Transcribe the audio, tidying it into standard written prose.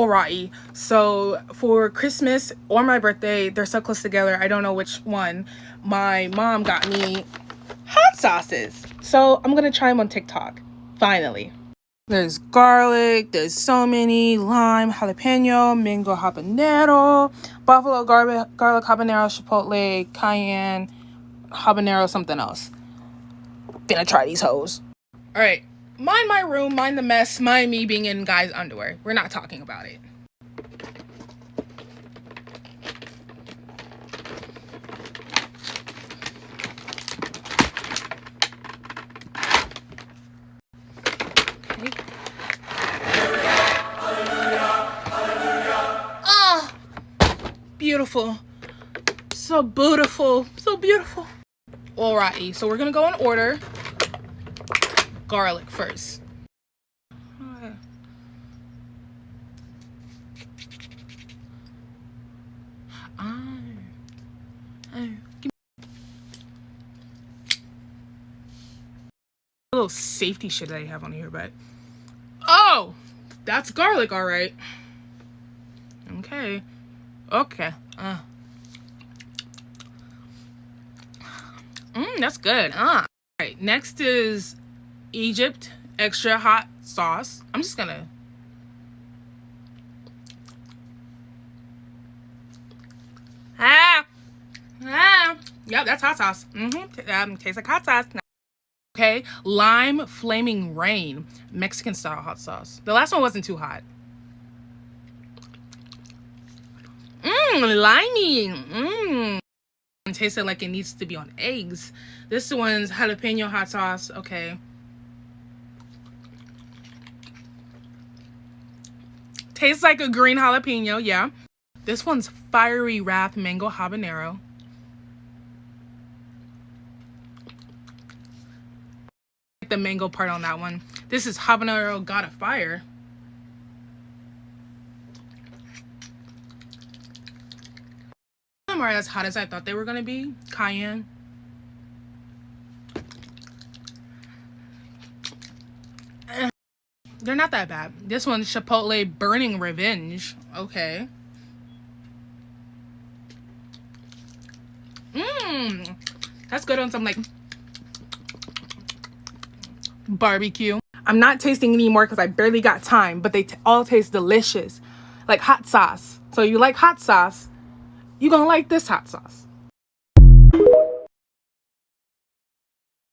Alrighty, so for Christmas or my birthday, they're so close together, I don't know which one. My mom got me hot sauces, so I'm gonna try them on TikTok. Finally, there's garlic, there's so many: lime, jalapeno, mango habanero, buffalo garlic habanero, chipotle, cayenne, habanero, something else. Gonna try these hoes. All right, mind my room, mind the mess, mind me being in guys' underwear. We're not talking about it. Ah, beautiful. So beautiful. So beautiful. Alrighty, so we're gonna go in order. Garlic first. A little safety shit that I have on here, but oh, that's garlic, all right. Okay. That's good. All right, next is Egypt extra hot sauce. I'm just gonna yep, that's hot sauce. Tastes like hot sauce. Okay, lime flaming rain, Mexican style hot sauce. The last one wasn't too hot. Limey. It tasted like it needs to be on eggs. This one's jalapeno hot sauce. Okay. Tastes like a green jalapeno, yeah. This one's fiery wrath mango habanero. The mango part on that one. This is habanero got a fire. Them are as hot as I thought they were gonna be. Cayenne. They're not that bad. This one's chipotle burning revenge. Okay. That's good on some like barbecue. I'm not tasting anymore because I barely got time, but they all taste delicious, like hot sauce. So you like hot sauce, you're gonna like this hot sauce.